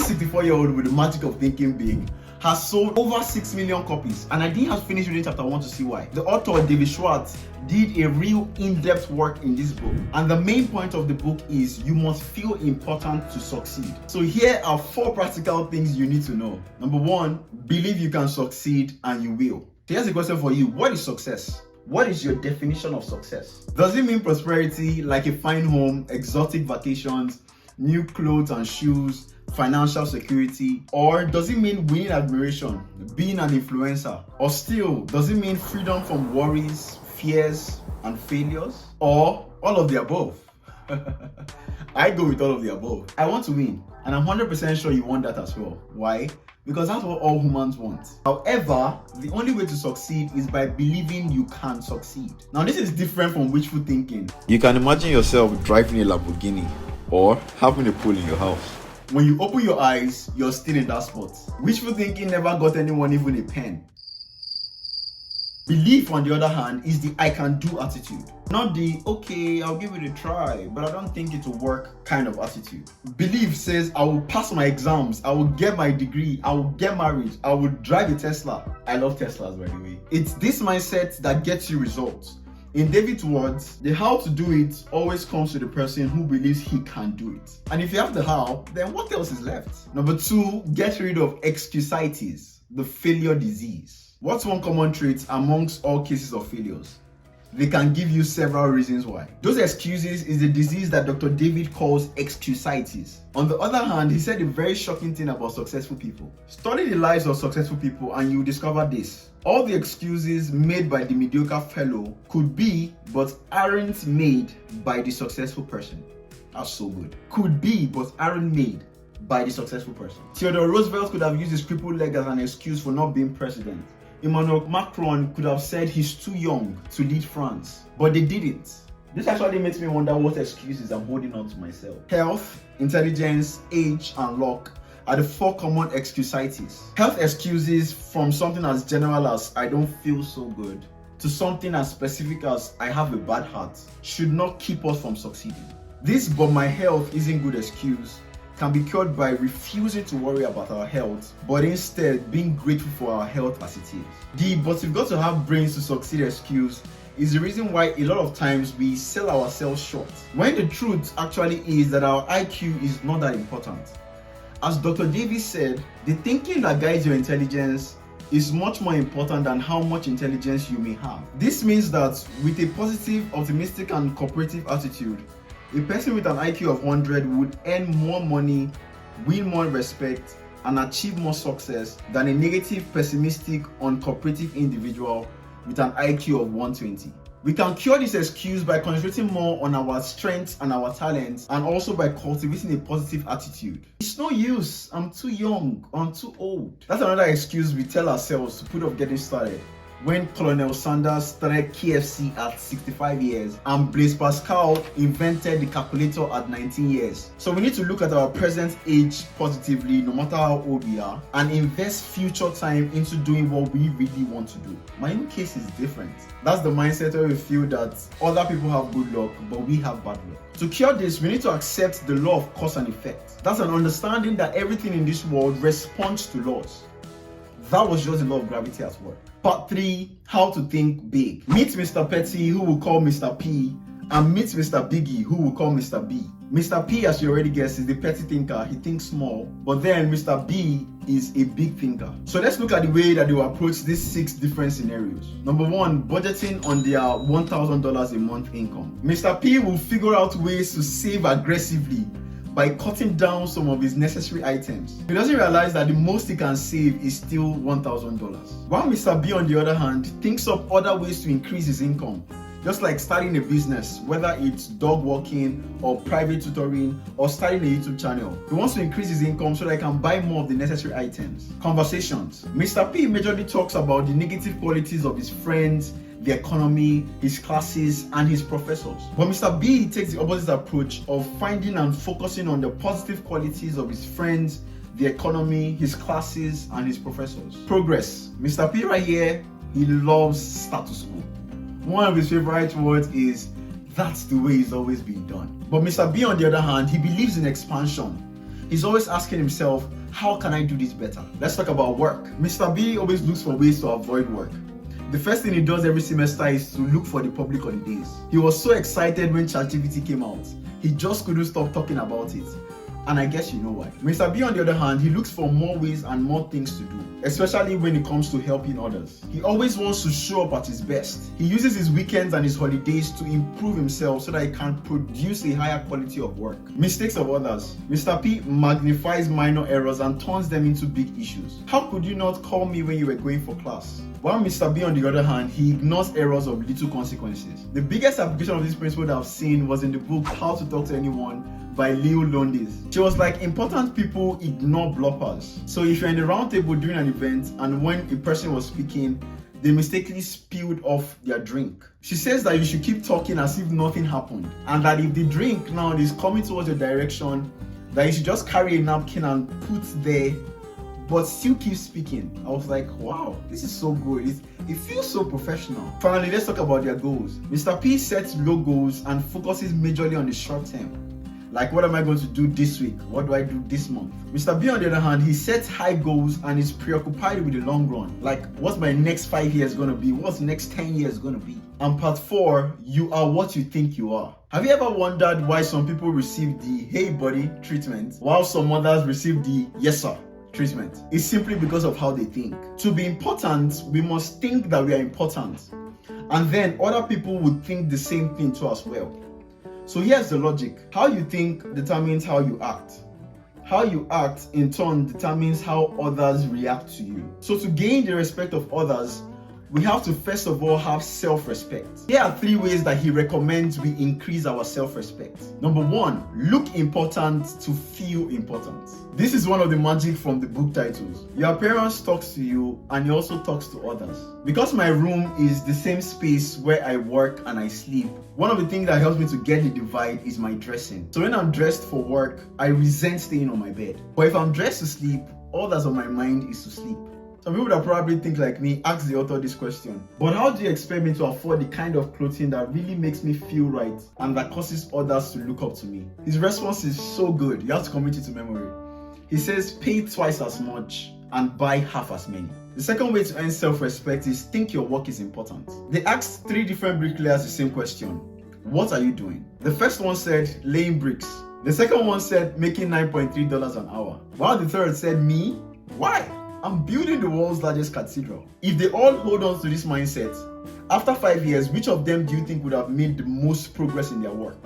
This 64-year-old with the magic of thinking big has sold over 6 million copies, and I didn't have finished reading chapter 1 to see why. The author, David Schwartz, did a real in-depth work in this book, and the main point of the book is you must feel important to succeed. So here are 4 practical things you need to know. Number 1, believe you can succeed and you will. So here's a question for you. What is success? What is your definition of success? Does it mean prosperity, like a fine home, exotic vacations, new clothes and shoes, financial security? Or does it mean winning admiration, being an influencer? Or still, does it mean freedom from worries, fears, and failures? Or all of the above? I go with all of the above. I want to win, and I'm 100% sure you want that as well. Why? Because that's what all humans want. However, the only way to succeed is by believing you can succeed. Now, this is different from wishful thinking. You can imagine yourself driving a Lamborghini or having a pool in your house. When you open your eyes, you're still in that spot. Wishful thinking never got anyone even a pen. Belief, on the other hand, is the I can do attitude. Not the, okay, I'll give it a try, but I don't think it will work kind of attitude. Belief says, I will pass my exams, I will get my degree, I will get married, I will drive a Tesla. I love Teslas, by the way. It's this mindset that gets you results. In David's words, the how to do it always comes to the person who believes he can do it. And if you have the how, then what else is left? Number 2, get rid of Excusitis, the failure disease. What's one common trait amongst all cases of failures? They can give you several reasons why. Those excuses is the disease that Dr. David calls Excusitis. On the other hand, he said a very shocking thing about successful people. Study the lives of successful people and you will discover this. All the excuses made by the mediocre fellow could be, but aren't made by the successful person. That's so good. Could be, but aren't made by the successful person. Theodore Roosevelt could have used his crippled leg as an excuse for not being president. Emmanuel Macron could have said he's too young to lead France, but they didn't. This actually makes me wonder what excuses I'm holding on to myself. Health, intelligence, age, and luck are the 4 common excusitis. Health excuses, from something as general as I don't feel so good to something as specific as I have a bad heart, should not keep us from succeeding. This "but my health isn't good" excuse can be cured by refusing to worry about our health, but instead being grateful for our health as it is. The "but you've got to have brains to succeed" excuse is the reason why a lot of times we sell ourselves short, when the truth actually is that our IQ is not that important. As Dr. Davis said, the thinking that guides your intelligence is much more important than how much intelligence you may have. This means that with a positive, optimistic, and cooperative attitude, a person with an IQ of 100 would earn more money, win more respect, and achieve more success than a negative, pessimistic, uncooperative individual with an IQ of 120. We can cure this excuse by concentrating more on our strengths and our talents, and also by cultivating a positive attitude. It's no use, I'm too young, I'm too old. That's another excuse we tell ourselves to put off getting started. When Colonel Sanders started KFC at 65 years and Blaise Pascal invented the calculator at 19 years. So we need to look at our present age positively, no matter how old we are, and invest future time into doing what we really want to do. My own case is different. That's the mindset where we feel that other people have good luck, but we have bad luck. To cure this, we need to accept the law of cause and effect. That's an understanding that everything in this world responds to laws. That was just the law of gravity at work. Part 3, how to think big. Meet Mr. Petty, who will call Mr. P, and meet Mr. Biggie, who will call Mr. B. Mr. P, as you already guessed, is the petty thinker. He thinks small. But then Mr. B is a big thinker. So let's look at the way that they will approach these 6 different scenarios. Number 1, budgeting on their $1,000 a month income. Mr. P will figure out ways to save aggressively by cutting down some of his necessary items. He doesn't realize that the most he can save is still $1,000. While Mr. B, on the other hand, thinks of other ways to increase his income, just like starting a business, whether it's dog walking or private tutoring or starting a YouTube channel. He wants to increase his income so that he can buy more of the necessary items. Conversations. Mr. P majorly talks about the negative qualities of his friends, the economy, his classes, and his professors. But Mr. B takes the opposite approach of finding and focusing on the positive qualities of his friends, the economy, his classes, and his professors. Progress. Mr. P right here, he loves status quo. One of his favorite words is, "That's the way it's always been done." But Mr. B, on the other hand, he believes in expansion. He's always asking himself, how can I do this better? Let's talk about work. Mr. B always looks for ways to avoid work. The first thing he does every semester is to look for the public holidays. He was so excited when ChatGPT came out. He just couldn't stop talking about it. And I guess you know why. Mr. B, on the other hand, he looks for more ways and more things to do, especially when it comes to helping others. He always wants to show up at his best. He uses his weekends and his holidays to improve himself so that he can produce a higher quality of work. Mistakes of others. Mr. P magnifies minor errors and turns them into big issues. How could you not call me when you were going for class? While Mr. B, on the other hand, he ignores errors of little consequences. The biggest application of this principle that I've seen was in the book How to Talk to Anyone by Leo Londes. She was like, important people ignore bloppers. So if you're in the round table during an event and when a person was speaking, they mistakenly spilled off their drink. She says that you should keep talking as if nothing happened, and that if the drink now is coming towards your direction, that you should just carry a napkin and put there, but still keep speaking. I was like, wow, this is so good. It feels so professional. Finally, let's talk about their goals. Mr. P sets low goals and focuses majorly on the short term. Like, what am I going to do this week? What do I do this month? Mr. B, on the other hand, he sets high goals and is preoccupied with the long run. Like, what's my next 5 years going to be? What's the next 10 years going to be? And part 4, you are what you think you are. Have you ever wondered why some people receive the hey buddy treatment while some others receive the yes sir treatment? It's simply because of how they think. To be important, we must think that we are important. And then other people would think the same thing to us well. So here's the logic. How you think determines how you act. How you act, in turn, determines how others react to you. So to gain the respect of others, we have to first of all have self-respect. Here are 3 ways that he recommends we increase our self-respect. Number 1, look important to feel important. This is one of the magic from the book titles. Your appearance talks to you and it also talks to others. Because my room is the same space where I work and I sleep, one of the things that helps me to get the divide is my dressing. So when I'm dressed for work, I resent staying on my bed. But if I'm dressed to sleep, all that's on my mind is to sleep. Some people that probably think like me ask the author this question: but how do you expect me to afford the kind of clothing that really makes me feel right and that causes others to look up to me? His response is so good, you have to commit it to memory. He says, pay twice as much and buy half as many. The second way to earn self-respect is think your work is important. They asked 3 different bricklayers the same question: what are you doing? The first one said laying bricks. The second one said making $9.3 an hour. While the third said me, why? I'm building the world's largest cathedral. If they all hold on to this mindset, after 5 years, which of them do you think would have made the most progress in their work?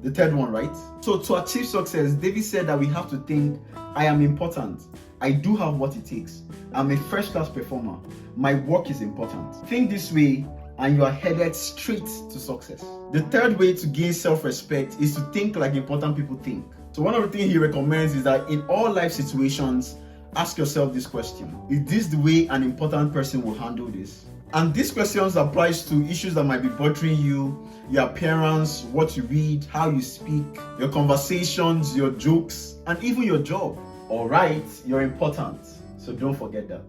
The third one, right? So to achieve success, David said that we have to think, I am important. I do have what it takes. I'm a first-class performer. My work is important. Think this way and you are headed straight to success. The third way to gain self-respect is to think like important people think. So one of the things he recommends is that in all life situations, ask yourself this question: is this the way an important person will handle this? And these questions applies to issues that might be bothering you, your appearance, what you read, how you speak, your conversations, your jokes, and even your job. Alright, you're important, so don't forget that.